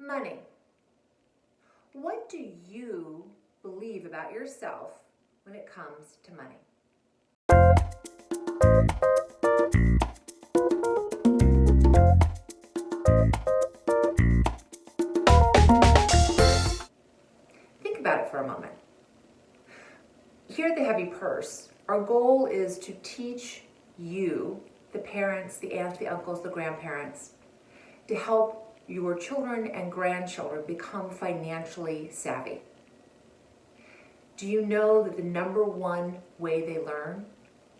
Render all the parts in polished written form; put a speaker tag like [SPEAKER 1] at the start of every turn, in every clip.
[SPEAKER 1] Money. What do you believe about yourself when it comes to money? Think about it for a moment. Here at the Heavy Purse, our goal is to teach you, the parents, the aunts, the uncles, the grandparents, to help your children and grandchildren become financially savvy. Do you know that the number one way they learn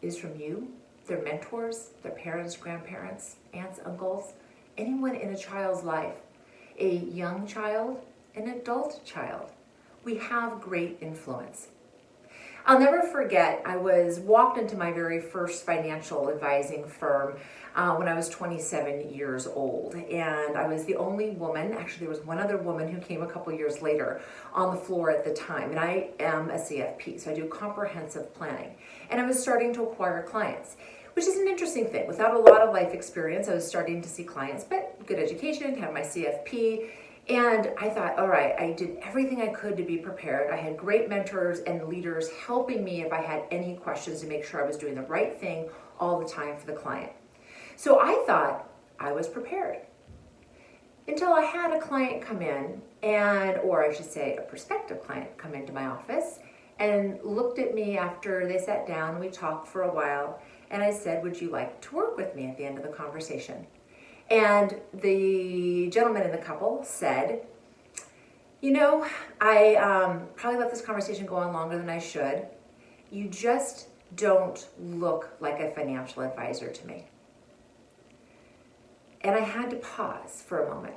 [SPEAKER 1] is from you, their mentors, their parents, grandparents, aunts, uncles, anyone in a child's life, a young child, an adult child? We have great influence. I'll never forget, I was walked into my very first financial advising firm when I was 27 years old, and I was the only woman. Actually, there was one other woman who came a couple years later on the floor at the time, and I am a CFP, so I do comprehensive planning, and I was starting to acquire clients, which is an interesting thing. Without a lot of life experience, I was starting to see clients, but good education, had my CFP. And I thought, all right, I did everything I could to be prepared. I had great mentors and leaders helping me if I had any questions to make sure I was doing the right thing all the time for the client. So I thought I was prepared until I had a client come in or I should say a prospective client come into my office and looked at me after they sat down. We talked for a while and I said, would you like to work with me at the end of the conversation? And the gentleman in the couple said, I probably let this conversation go on longer than I should. You just don't look like a financial advisor to me. And I had to pause for a moment.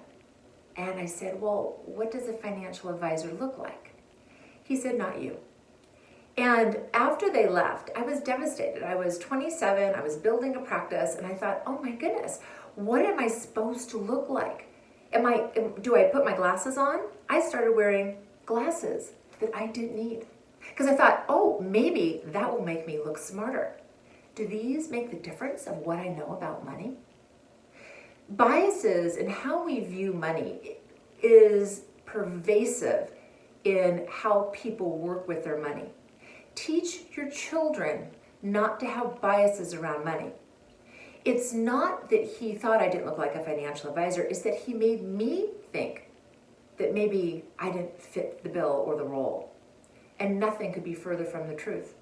[SPEAKER 1] And I said, well, what does a financial advisor look like? He said, not you. And after they left, I was devastated. I was 27, I was building a practice, and I thought, oh my goodness, what am I supposed to look like? Do I put my glasses on? I started wearing glasses that I didn't need. Because I thought, oh, maybe that will make me look smarter. Do these make the difference of what I know about money? Biases in how we view money is pervasive in how people work with their money. Teach your children not to have biases around money. It's not that he thought I didn't look like a financial advisor, it's that he made me think that maybe I didn't fit the bill or the role. And nothing could be further from the truth.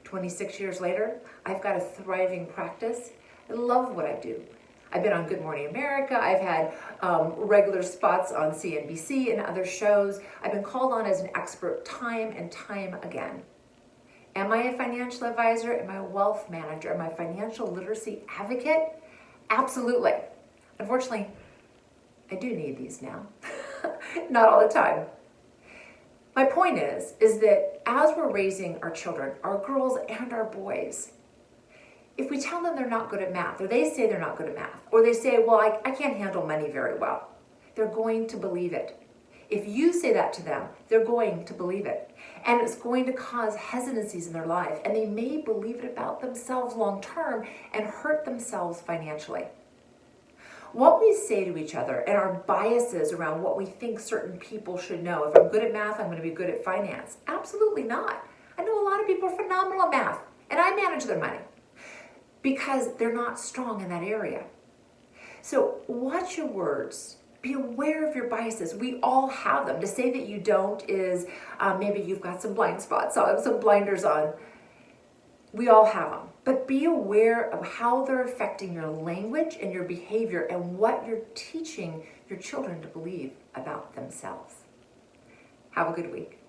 [SPEAKER 1] 26 years later, I've got a thriving practice. I love what I do. I've been on Good Morning America. I've had regular spots on CNBC and other shows. I've been called on as an expert time and time again. Am I a financial advisor? Am I a wealth manager? Am I a financial literacy advocate? Absolutely. Unfortunately, I do need these now. Not all the time. My point is that as we're raising our children, our girls and our boys, if we tell them they're not good at math, or they say they're not good at math, or they say, well, I can't handle money very well, they're going to believe it. If you say that to them, they're going to believe it. And it's going to cause hesitancies in their life. And they may believe it about themselves long term and hurt themselves financially. What we say to each other and our biases around what we think certain people should know. If I'm good at math, I'm going to be good at finance. Absolutely not. I know a lot of people are phenomenal at math. And I manage their money because they're not strong in that area. So watch your words. Be aware of your biases. We all have them. To say that you don't is maybe you've got some blind spots on, some blinders on. We all have them. But be aware of how they're affecting your language and your behavior and what you're teaching your children to believe about themselves. Have a good week.